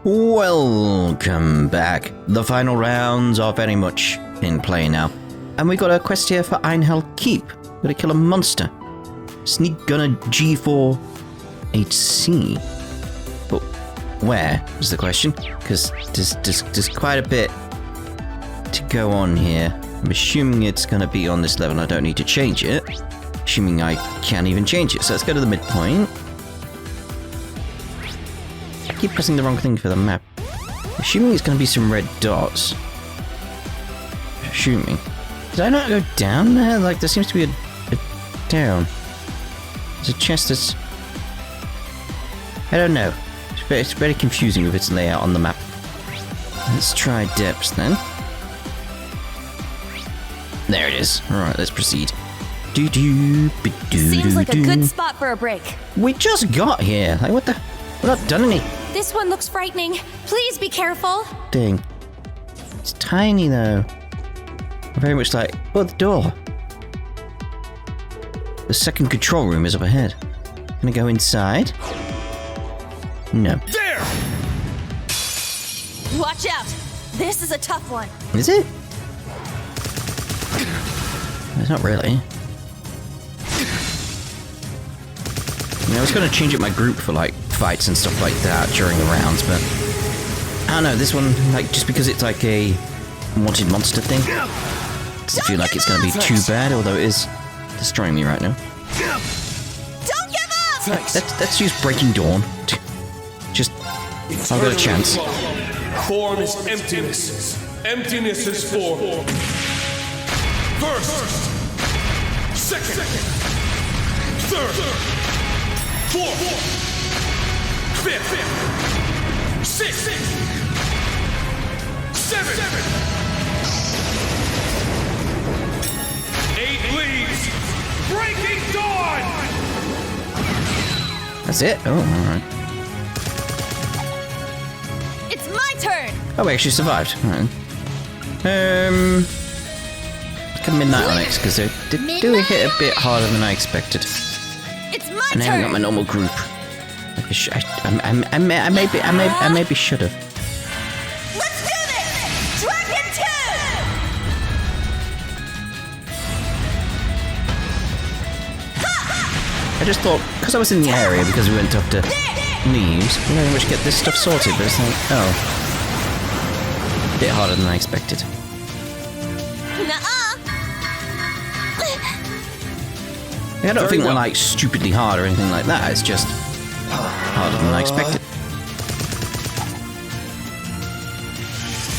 Welcome back. The final rounds are very much in play now. And we got a quest here for Untitled Keep. Gotta kill a monster. Sneak gunner G4 HC. But where is the question? Because there's quite a bit to go on here. I'm assuming it's gonna be on this level. I don't need to change it. Assuming I can't even change it. So let's go to the midpoint. I keep pressing the wrong thing for the map. Assuming it's gonna be some red dots. Assuming. Did I not go down there? Like, there seems to be a down. There's a chest that's... I don't know. It's very confusing with its layout on the map. Let's try depths then. There it is. Alright, let's proceed. Seems like a good spot for a break. We just got here. Like, what the... We're not done any... This one looks frightening. Please be careful. Thing. It's tiny though. Very much like... Oh, the door. The second control room is up ahead. Gonna go inside? No. There! Watch out! This is a tough one. Is it? It's not really. I mean, I was gonna change up my group for like fights and stuff like that during the rounds, but I don't know, this one, like, just because it's like a wanted monster thing, doesn't feel like it's gonna be too bad, although it is destroying me right now. Don't give up! Let's use Breaking Dawn. Just, I've got a chance. Form is emptiness. Emptiness is form. First, second, third, fourth, fifth, sixth, seventh, 8 leaves. Breaking Dawn! That's it? Oh, alright. It's my turn! Oh, we actually survived. Alright. Like a Midnight Onyx, because they do hit a bit harder than I expected. It's my And I haven't got my normal group. I maybe should have. Let's do this! Dragon 2! I just thought, because I was in the area, because we went up to leaves, we very much get this stuff sorted, but it's like, oh. A bit harder than I expected. Nuh-uh! I don't think they're like stupidly hard or anything like that, it's just harder than I expected.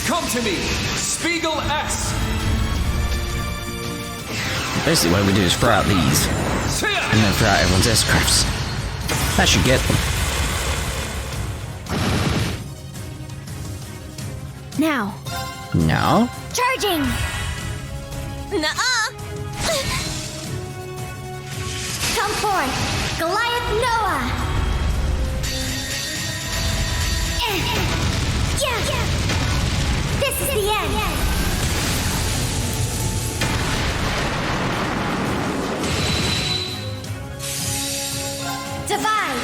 Come to me, Spiegel S. Basically what we do is throw out these, and then throw out everyone's S-crafts. That should get them. Now. Now? Charging! Nuh-uh! Come forth, Goliath Noah! Yeah! This is the end! Divide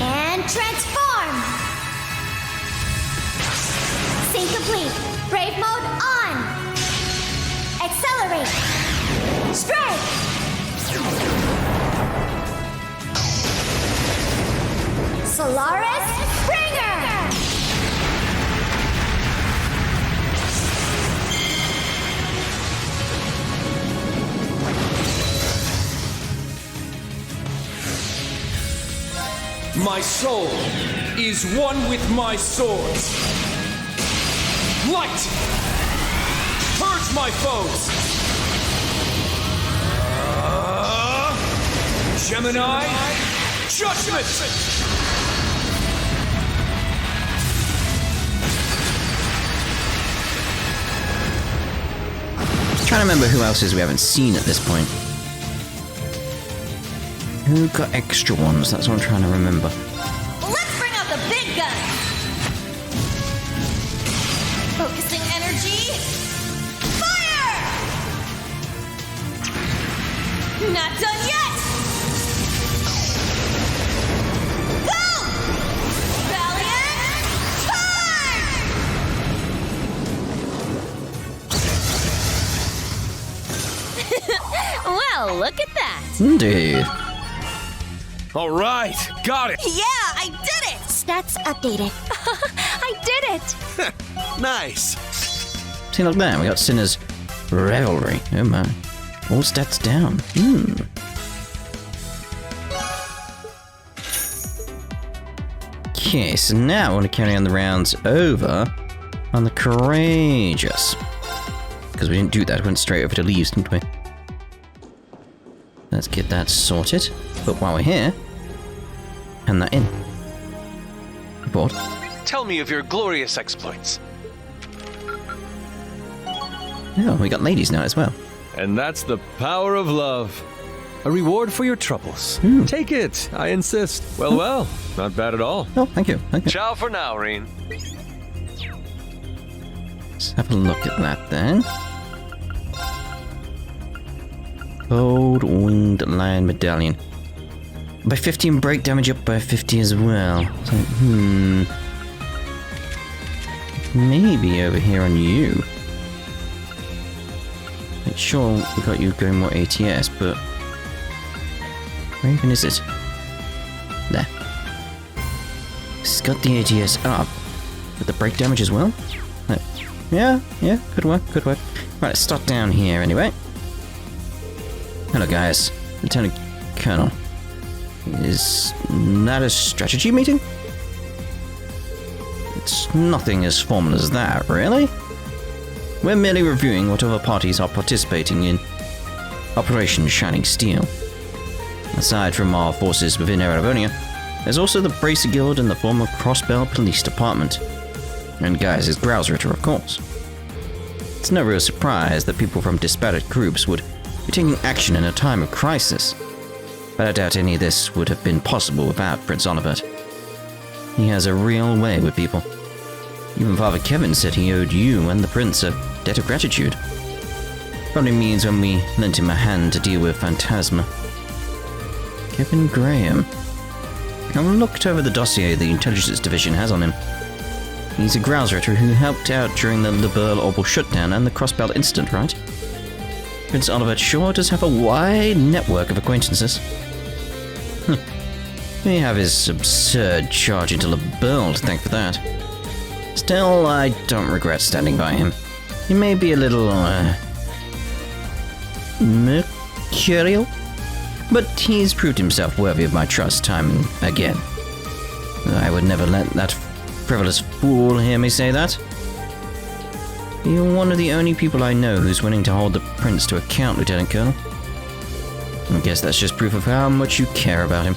and transform! Sync complete. Brave mode on! Accelerate! Strike! Solaris Springer! My soul is one with my swords. Light! Purge my foes! Gemini! Judgment! Just trying to remember who else is we haven't seen at this point. Who got extra ones? That's what I'm trying to remember. Let's bring out the big guns! Focusing energy. Fire! Not done yet! Go! Valiant! Charge! Look at that. Indeed. All right, got it. Yeah, I did it. Stats updated. I did it. Nice. See, like that, we got Sinner's Revelry. Oh my. All stats down. Okay, so now I want to carry on the rounds over on the Courageous. Because we didn't do that, we went straight over to Leaves, didn't we? Let's get that sorted. But while we're here, hand that in. Report. Tell me of your glorious exploits. Oh, we got ladies now as well. And that's the power of love. A reward for your troubles. Take it, I insist. Well, not bad at all. Oh, thank you, thank you. Ciao for now, Rean. Let's have a look at that then. Cold Winged Lion Medallion. By 15 break damage up by 50 as well. So, maybe over here on you. Like, sure, we got you going more ATS, but where even is it? There. It's got the ATS up, but the break damage as well? Yeah, could work. Right, let's start down here anyway. Hello guys, Lieutenant Colonel. Is that a strategy meeting? It's nothing as formal as that, really. We're merely reviewing what other parties are participating in Operation Shining Steel. Aside from our forces within Erebonia, there's also the Bracer Guild and the former Crossbell Police Department. And guys, is Grousritter, of course. It's no real surprise that people from disparate groups would be taking action in a time of crisis. But I doubt any of this would have been possible without Prince Olivert. He has a real way with people. Even Father Kevin said he owed you and the Prince a debt of gratitude. Probably means when we lent him a hand to deal with Phantasma. Kevin Graham. I looked over the dossier the Intelligence Division has on him. He's a Grousritter who helped out during the Liberl Orbital shutdown and the Crossbelt incident, right? Prince Olivert sure does have a wide network of acquaintances. We have his absurd charge into Liberl to thank for that. Still, I don't regret standing by him. He may be a little, mercurial, but he's proved himself worthy of my trust time and again. I would never let that frivolous fool hear me say that. You're one of the only people I know who's willing to hold the Prince to account, Lieutenant Colonel. I guess that's just proof of how much you care about him.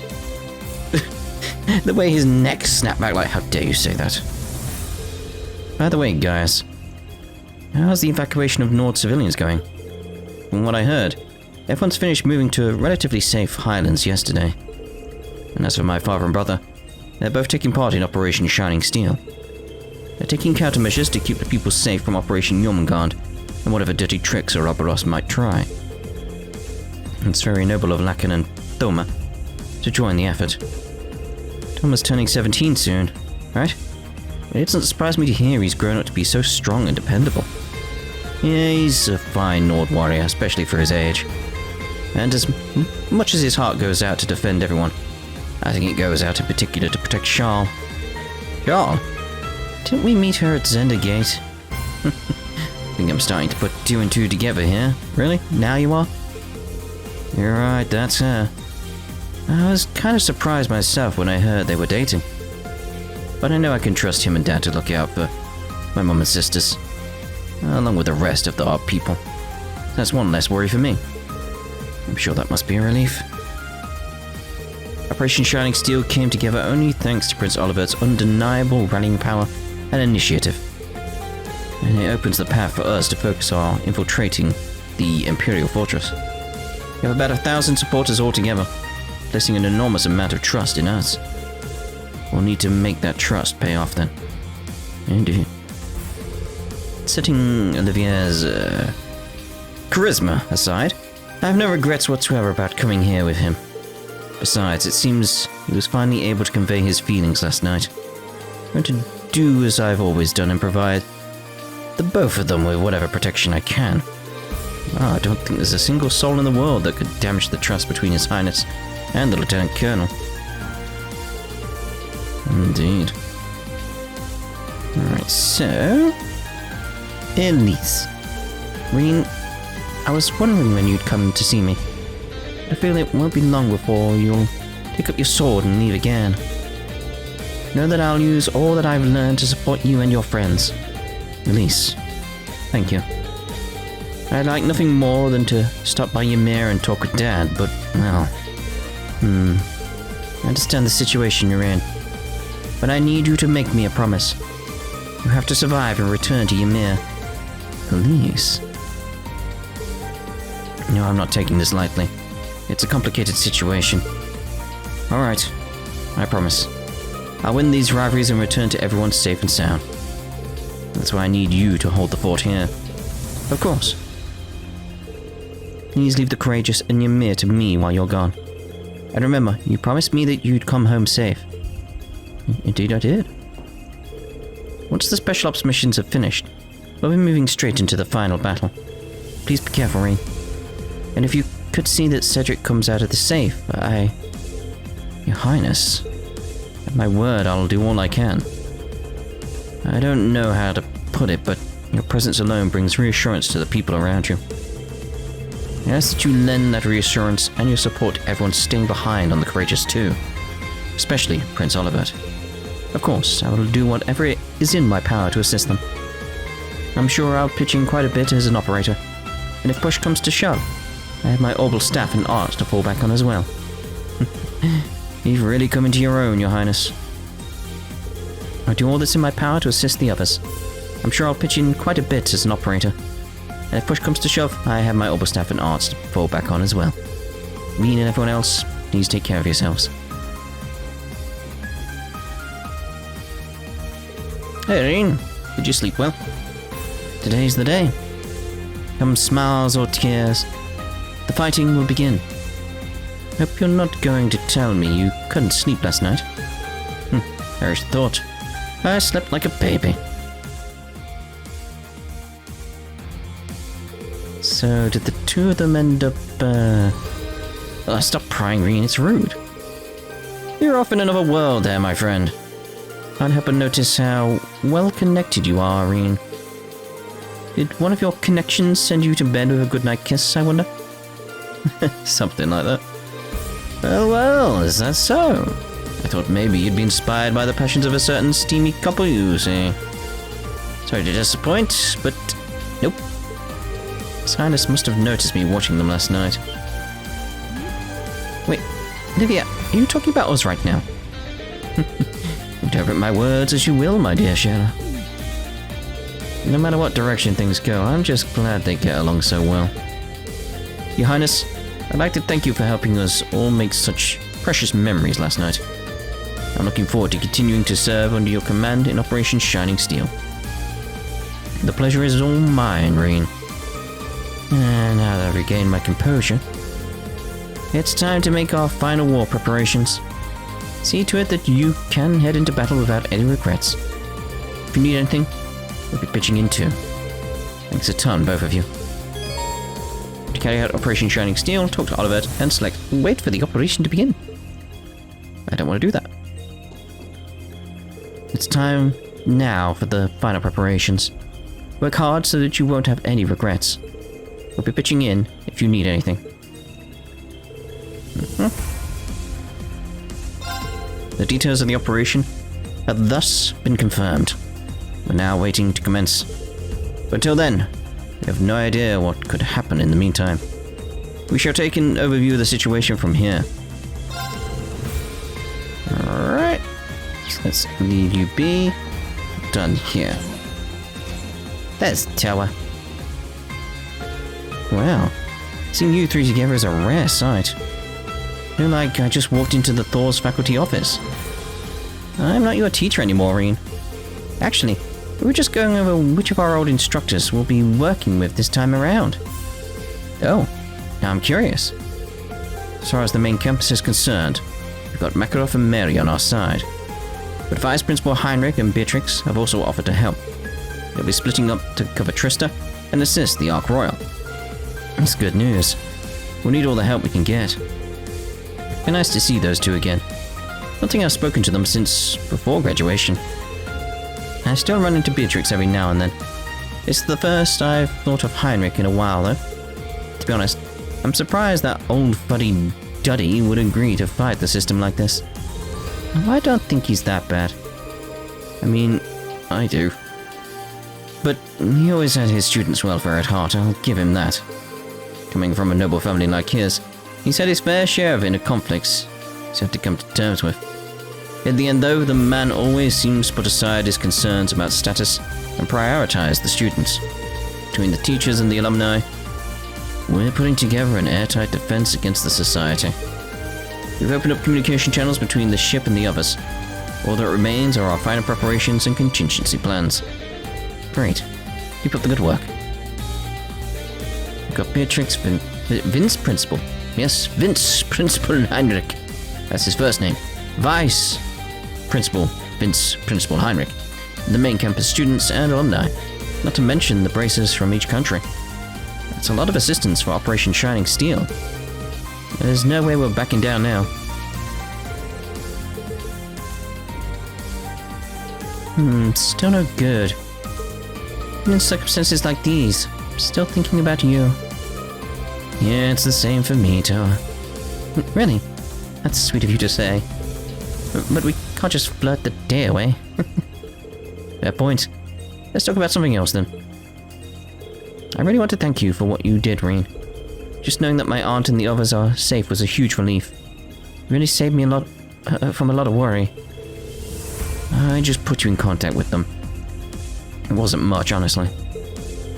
The way his neck snapped back like, how dare you say that? By the way, guys, how's the evacuation of Nord civilians going? From what I heard, everyone's finished moving to relatively safe highlands yesterday. And as for my father and brother, they're both taking part in Operation Shining Steel. They're taking countermeasures to keep the people safe from Operation Jormungand and whatever dirty tricks Ouroboros might try. It's very noble of Lacan and Thoma to join the effort. Thoma's turning 17 soon, right? It doesn't surprise me to hear he's grown up to be so strong and dependable. Yeah, he's a fine Nord warrior, especially for his age. And as much as his heart goes out to defend everyone, I think it goes out in particular to protect Charles. Charles? Didn't we meet her at Zenda Gate? I think I'm starting to put two and two together here. Really? Now you are? You're right, that's her. I was kind of surprised myself when I heard they were dating. But I know I can trust him and Dad to look out for my mum and sisters, along with the rest of our people. That's one less worry for me. I'm sure that must be a relief. Operation Shining Steel came together only thanks to Prince Olivert's undeniable rallying power and initiative. And it opens the path for us to focus on infiltrating the Imperial Fortress. We have about 1,000 supporters altogether, placing an enormous amount of trust in us. We'll need to make that trust pay off then. Indeed. Setting Olivier's charisma aside, I have no regrets whatsoever about coming here with him. Besides, it seems he was finally able to convey his feelings last night. I'm going to do as I've always done and provide the both of them with whatever protection I can. Oh, I don't think there's a single soul in the world that could damage the trust between His Highness and the Lieutenant Colonel. Indeed. Alright, so... Elise. Rean, I was wondering when you'd come to see me. I feel it won't be long before you'll pick up your sword and leave again. Know that I'll use all that I've learned to support you and your friends. Elise, thank you. I'd like nothing more than to stop by Ymir and talk with Dad, but, well... I understand the situation you're in. But I need you to make me a promise. You have to survive and return to Ymir. Elise... No, I'm not taking this lightly. It's a complicated situation. Alright, I promise. I'll win these rivalries and return to everyone safe and sound. That's why I need you to hold the fort here. Of course. Please leave the courageous and Ymir to me while you're gone. And remember, you promised me that you'd come home safe. Indeed I did. Once the special ops missions are finished, we'll be moving straight into the final battle. Please be careful, Rean. And if you could see that Cedric comes out of the safe, Your Highness, at my word, I'll do all I can. I don't know how to put it, but your presence alone brings reassurance to the people around you. I ask that you lend that reassurance and your support to everyone staying behind on the Courageous too. Especially Prince Olivert. Of course, I will do whatever is in my power to assist them. I'm sure I'll pitch in quite a bit as an operator. And if push comes to shove, I have my orbital staff and arts to fall back on as well. You've really come into your own, Your Highness. I'll do all that's in my power to assist the others. I'm sure I'll pitch in quite a bit as an operator. And if push comes to shove, I have my orbital staff and arts to fall back on as well. Rean and everyone else, please take care of yourselves. Hey Rean, did you sleep well? Today's the day. Come smiles or tears, the fighting will begin. Hope you're not going to tell me you couldn't sleep last night. Perish thought. I slept like a baby. So, did the two of them end up, Oh, stop prying, Rean, it's rude. You're off in another world there, my friend. Can't help but notice how well-connected you are, Rean. Did one of your connections send you to bed with a goodnight kiss, I wonder? Something like that. Well, is that so? I thought maybe you'd be inspired by the passions of a certain steamy couple, you see. Sorry to disappoint, but nope. His Highness must have noticed me watching them last night. Wait, Olivia, are you talking about us right now? Interpret my words as you will, my dear Shayla. No matter what direction things go, I'm just glad they get along so well. Your Highness, I'd like to thank you for helping us all make such precious memories last night. I'm looking forward to continuing to serve under your command in Operation Shining Steel. The pleasure is all mine, Rean. And now that I've regained my composure, it's time to make our final war preparations. See to it that you can head into battle without any regrets. If you need anything, we'll be pitching in too. Thanks a ton, both of you. To carry out Operation Shining Steel, talk to Olivert and select wait for the operation to begin. I don't want to do that. It's time now for the final preparations. Work hard so that you won't have any regrets. We'll be pitching in if you need anything. The details of the operation have thus been confirmed. We're now waiting to commence. But until then, we have no idea what could happen in the meantime. We shall take an overview of the situation from here. Alright. So let's leave you be. Done here. There's the tower. Wow. Seeing you three together is a rare sight. I feel like I just walked into the Thor's faculty office. I'm not your teacher anymore, Rean. Actually, we were just going over which of our old instructors we'll be working with this time around. Oh, now I'm curious. As far as the main campus is concerned, we've got Makarov and Mary on our side. But Vice Principal Heinrich and Beatrix have also offered to help. They'll be splitting up to cover Trista and assist the Ark Royal. That's good news. We'll need all the help we can get. Be nice to see those two again. Don't think I've spoken to them since before graduation. I still run into Beatrix every now and then. It's the first I've thought of Heinrich in a while, though. To be honest, I'm surprised that old fuddy-duddy would agree to fight the system like this. I don't think he's that bad. I mean, I do. But he always had his students' welfare at heart, I'll give him that. Coming from a noble family like his, he's had his fair share of inner conflicts he's had to come to terms with. In the end, though, the man always seems to put aside his concerns about status and prioritize the students. Between the teachers and the alumni, we're putting together an airtight defense against the society. We've opened up communication channels between the ship and the others. All that remains are our final preparations and contingency plans. Great. Keep up the good work. We've got Beatrix, Vince Principal. Yes, Vince Principal Heinrich. That's his first name. Vice Principal Vince Principal Heinrich. The main campus students and alumni. Not to mention the bracers from each country. That's a lot of assistance for Operation Shining Steel. There's no way we're backing down now. Still no good. In circumstances like these, still thinking about you. Yeah, it's the same for me, Toa. Really? That's sweet of you to say. But we can't just flirt the day away. Fair point. Let's talk about something else then. I really want to thank you for what you did, Rean. Just knowing that my aunt and the others are safe was a huge relief. It really saved me a lot from a lot of worry. I just put you in contact with them. It wasn't much, honestly.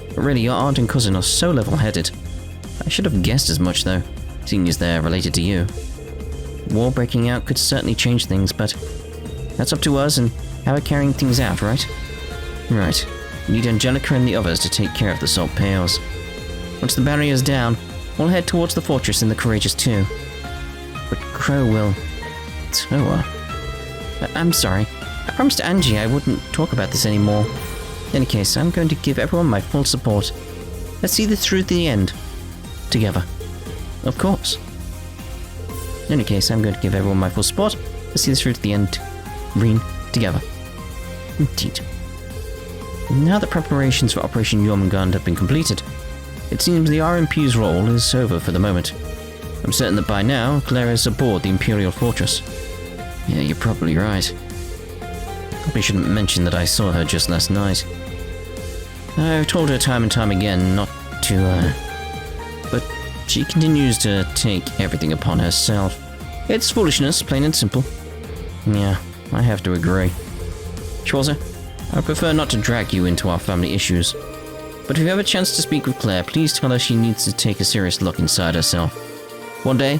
But really, your aunt and cousin are so level-headed. I should have guessed as much, though, seeing as they're related to you. War breaking out could certainly change things, but that's up to us and how we're carrying things out, right? Right. We need Angelica and the others to take care of the salt pails. Once the barrier's down, we'll head towards the fortress and the Courageous too. But Crow will... Toa... I'm sorry. I promised Angie I wouldn't talk about this anymore. In any case, I'm going to give everyone my full support. Let's see this through to the end. Together. Of course. In any case, I'm going to give everyone my full support. Let's see this through to the end. Rean, together. Indeed. Now that preparations for Operation Jormungand have been completed, it seems the RMP's role is over for the moment. I'm certain that by now, Claire is aboard the Imperial Fortress. Yeah, you're probably right. Probably shouldn't mention that I saw her just last night. I've told her time and time again not to, but she continues to take everything upon herself. It's foolishness, plain and simple. Yeah, I have to agree. Schwarzer, I prefer not to drag you into our family issues. But if you have a chance to speak with Claire, please tell her she needs to take a serious look inside herself. One day,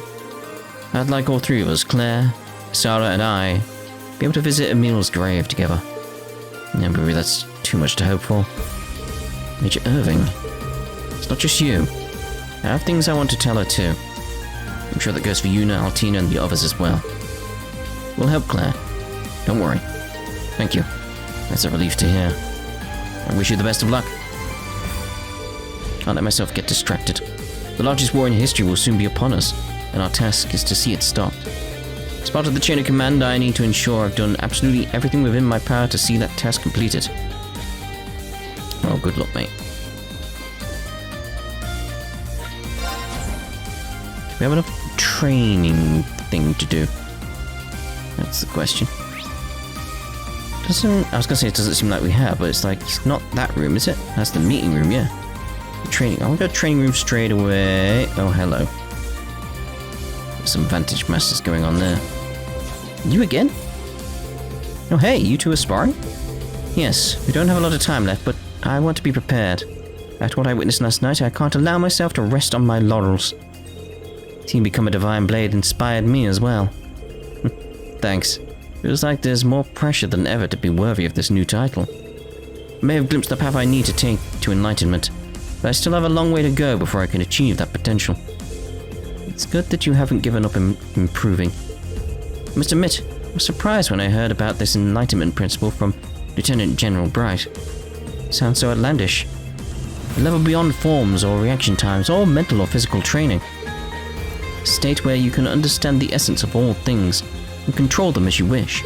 I'd like all three of us, Claire, Sarah and I, be able to visit Emil's grave together. No, maybe that's too much to hope for. Major Irving, it's not just you. I have things I want to tell her too. I'm sure that goes for Yuna, Altina, and the others as well. We'll help Claire. Don't worry. Thank you. That's a relief to hear. I wish you the best of luck. Can't let myself get distracted. The largest war in history will soon be upon us, and our task is to see it stopped. As part of the chain of command, I need to ensure I've done absolutely everything within my power to see that task completed. Oh, good luck, mate. Do we have enough training thing to do? That's the question. I was gonna say it doesn't seem like we have, but it's like, it's not that room, is it? That's the meeting room, yeah. The training, I'll go training room straight away. Oh, hello. There's some Vantage Masters going on there. You again? Oh, hey, you two are sparring? Yes, we don't have a lot of time left, but I want to be prepared. After what I witnessed last night, I can't allow myself to rest on my laurels. Seeing Become a Divine Blade inspired me as well. Thanks. Feels like there's more pressure than ever to be worthy of this new title. I may have glimpsed the path I need to take to enlightenment, but I still have a long way to go before I can achieve that potential. It's good that you haven't given up improving. I must admit, I was surprised when I heard about this enlightenment principle from Lieutenant General Bright. Sounds so outlandish. A level beyond forms or reaction times or mental or physical training. A state where you can understand the essence of all things and control them as you wish.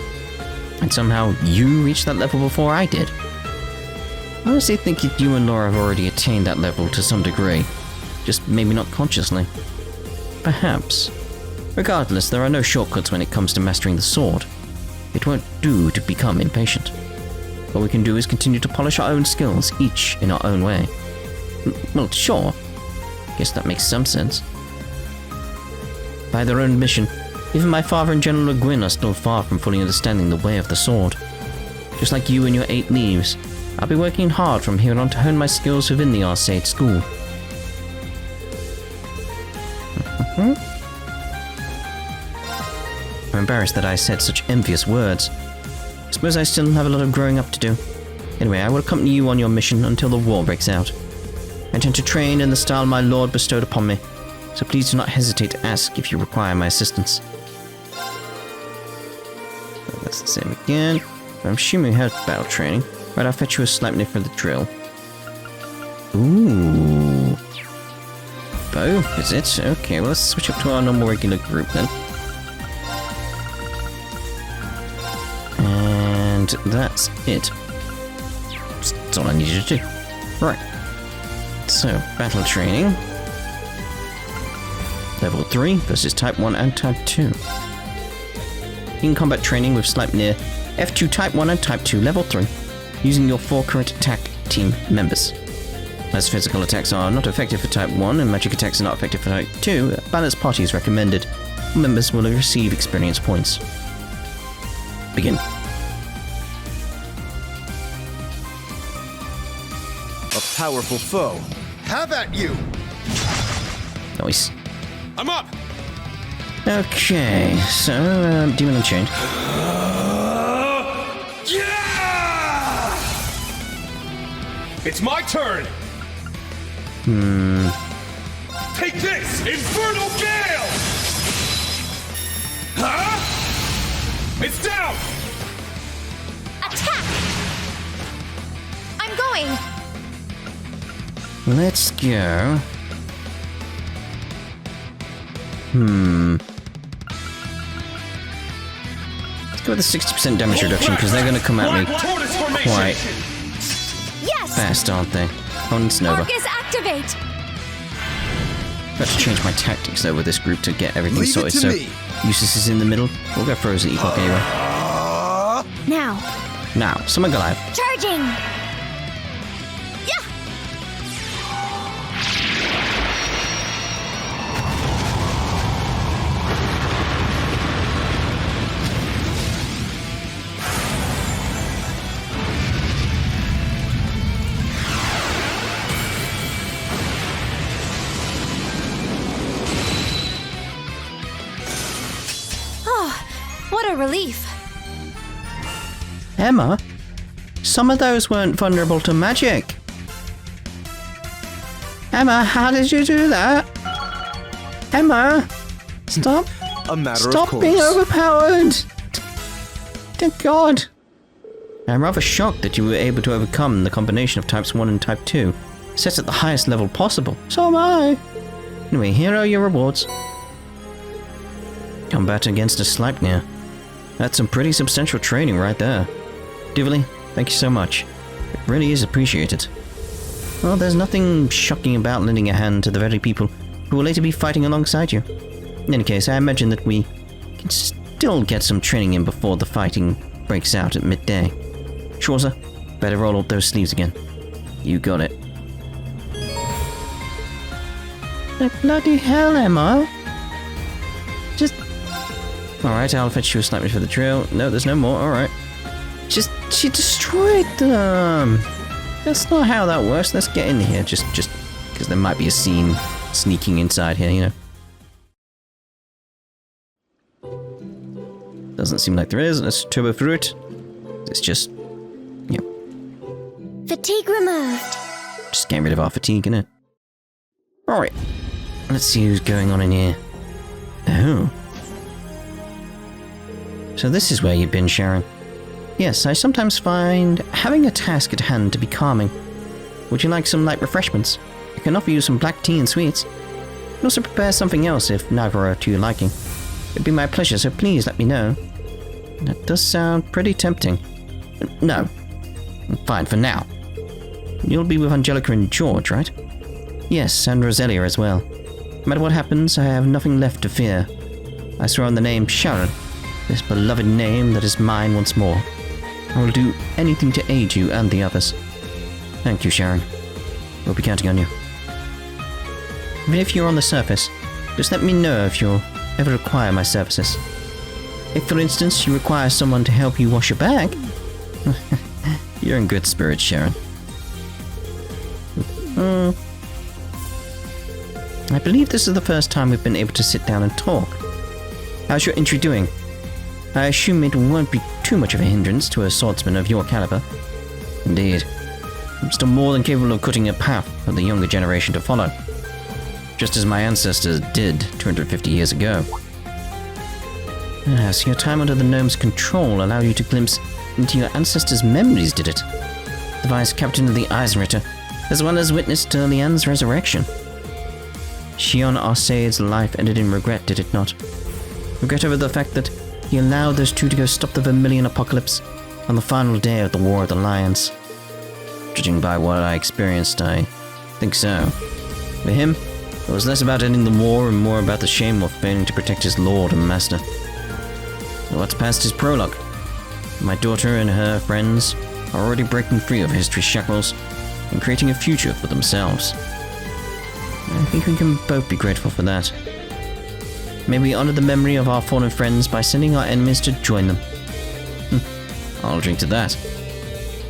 And somehow you reached that level before I did. I honestly think that you and Laura have already attained that level to some degree. Just maybe not consciously. Perhaps. Regardless, there are no shortcuts when it comes to mastering the sword. It won't do to become impatient. What we can do is continue to polish our own skills, each in our own way. Well, sure. Guess that makes some sense. By their own admission, even my father and General Le Guin are still far from fully understanding the way of the sword. Just like you and your 8 leaves, I'll be working hard from here on to hone my skills within the Arcade School. I'm embarrassed that I said such envious words. I suppose I still have a lot of growing up to do. Anyway, I will accompany you on your mission until the war breaks out. I intend to train in the style my lord bestowed upon me, so please do not hesitate to ask if you require my assistance. That's the same again. I'm assuming we have battle training. Right, I'll fetch you a Sleipnir for the drill. Ooh. Both, is it? Okay, well, let's switch up to our normal regular group then. And that's it. That's all I need you to do. Right. So, battle training. Level 3 versus Type 1 and Type 2. In combat training with Sleipnir, F2 Type 1 and Type 2 Level 3, using your 4 current attack team members. As physical attacks are not effective for Type 1 and magic attacks are not effective for Type 2, a balanced party is recommended. Members will receive experience points. Begin. A powerful foe. Have at you! Nice. I'm up! Okay, so, Demon Unchained. Yeah! It's my turn! Take this, Infernal Gale! Huh? It's down! Attack! I'm going! Let's go. Let's go with the 60% damage reduction, because they're going to come at me quite Yes! fast, aren't they? Oh, and it's Nova. Arcus activate! Got to change my tactics though with this group to get everything Leave it sorted. to So, me. Eustace is in the middle. We'll go Frozen Epoch anyway. Now, Now, Summon Goliath. charging! Yeah! Oh, what a relief. Emma? Some of those weren't vulnerable to magic. Emma, how did you do that? Emma! Stop! A matter of Stop course. being overpowered! Dear God! I'm rather shocked that you were able to overcome the combination of Types 1 and Type 2, set at the highest level possible. So am I! Anyway, here are your rewards. Combat against a Sleipnir. That's some pretty substantial training right there. Dively, thank you so much. It really is appreciated. Well, there's nothing shocking about lending a hand to the very people who will later be fighting alongside you. In any case, I imagine that we can still get some training in before the fighting breaks out at midday. Sure, sir. Better roll up those sleeves again. You got it. The bloody hell, Emma! Just... Alright, I'll fetch you a Sleipnir for the drill. No, there's no more, alright. She destroyed them! That's not how that works. Let's get in here, just because there might be a scene sneaking inside here, you know. Doesn't seem like there is. Let's turbo through it. It's just... Yep. Fatigue removed. Just getting rid of our fatigue, innit? Alright. Let's see who's going on in here. Oh. So this is where you've been, Sharon. Yes, I sometimes find having a task at hand to be calming. Would you like some light refreshments? I can offer you some black tea and sweets. I can also prepare something else if neither are to your liking. It'd be my pleasure, so please let me know. That does sound pretty tempting. No. Fine, for now. You'll be with Angelica and George, right? Yes, and Roselia as well. No matter what happens, I have nothing left to fear. I swear on the name Sharon, this beloved name that is mine once more. I will do anything to aid you and the others. Thank you, Sharon. We'll be counting on you. Even if you're on the surface, just let me know if you'll ever require my services. If, for instance, you require someone to help you wash your bag... You're in good spirits, Sharon. I believe this is the first time we've been able to sit down and talk. How's your entry doing? I assume it won't be too much of a hindrance to a swordsman of your caliber. Indeed. I'm still more than capable of cutting a path for the younger generation to follow. Just as my ancestors did 250 years ago. So your time under the gnome's control allowed you to glimpse into your ancestors' memories, did it? The vice captain of the Eisenritter, as well as witnessed Leanne's resurrection. Shion Arsaid's life ended in regret, did it not? Regret over the fact that he allowed those two to go stop the Vermilion apocalypse on the final day of the War of the Lions. Judging by what I experienced, I think so. For him, it was less about ending the war and more about the shame of failing to protect his lord and master. What's past his prologue? My daughter and her friends are already breaking free of history's shackles and creating a future for themselves. I think we can both be grateful for that. May we honor the memory of our fallen friends by sending our enemies to join them. I'll drink to that.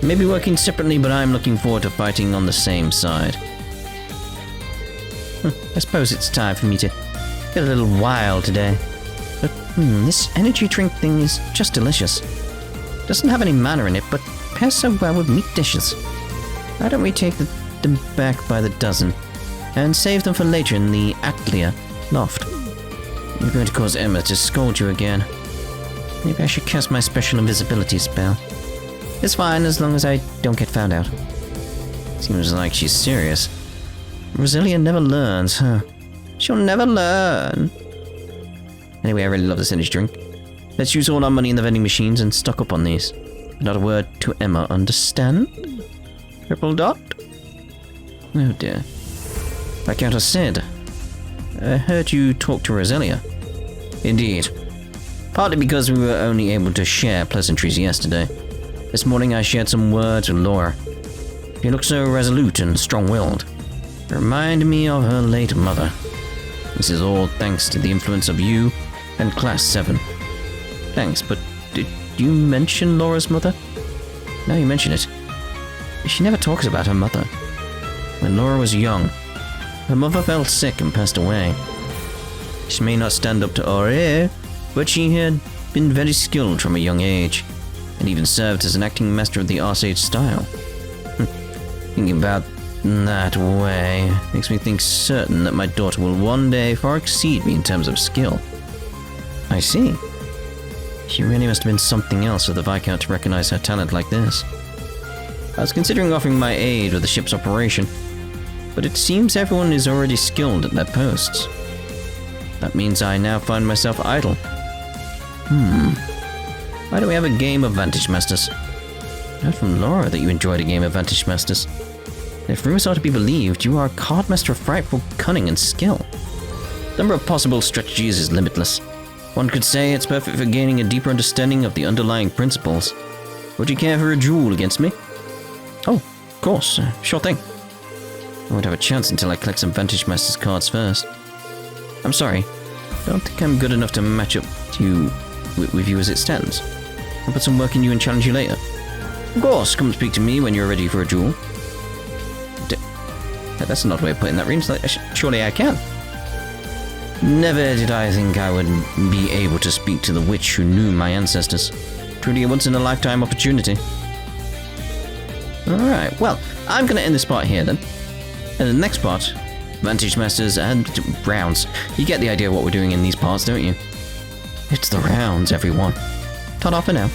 Maybe working separately, but I'm looking forward to fighting on the same side. I suppose it's time for me to get a little wild today. But this energy drink thing is just delicious. Doesn't have any mana in it, but pairs so well with meat dishes. Why don't we take them back by the dozen and save them for later in the Atlia loft? You're going to cause Emma to scold you again. Maybe I should cast my special invisibility spell. It's fine as long as I don't get found out. Seems like she's serious. Roselia never learns, huh? She'll never learn. Anyway, I really love this energy drink. Let's use all our money in the vending machines and stock up on these. Not a word to Emma, understand? Triple dot? Oh dear. Viscount Sid. I heard you talk to Roselia. Indeed. Partly because we were only able to share pleasantries yesterday. This morning I shared some words with Laura. She looked so resolute and strong-willed. It reminded me of her late mother. This is all thanks to the influence of you and Class VII. Thanks, but did you mention Laura's mother? Now you mention it. She never talks about her mother. When Laura was young, her mother fell sick and passed away. She may not stand up to Aurore, but she had been very skilled from a young age, and even served as an acting master of the Arsaid style. Thinking about that way makes me think certain that my daughter will one day far exceed me in terms of skill. I see. She really must have been something else for the Viscount to recognize her talent like this. I was considering offering my aid with the ship's operation, but it seems everyone is already skilled at their posts. That means I now find myself idle. Why don't we have a game of Vantage Masters? I heard from Laura that you enjoyed a game of Vantage Masters. If rumors are to be believed, you are a card master of frightful cunning and skill. The number of possible strategies is limitless. One could say it's perfect for gaining a deeper understanding of the underlying principles. Would you care for a duel against me? Oh, of course, sure thing. I won't have a chance until I collect some Vantage Masters cards first. I'm sorry, I don't think I'm good enough to match up to you with you as it stands. I'll put some work in you and challenge you later. Of course, come speak to me when you're ready for a duel. That's not a way of putting that, Rean. Surely I can. Never did I think I would be able to speak to the witch who knew my ancestors. Truly a once-in-a-lifetime opportunity. Alright, well, I'm going to end this part here then. And the next part, Vantage Masters and rounds. You get the idea of what we're doing in these parts, don't you? It's the rounds, everyone. Ta-da for now.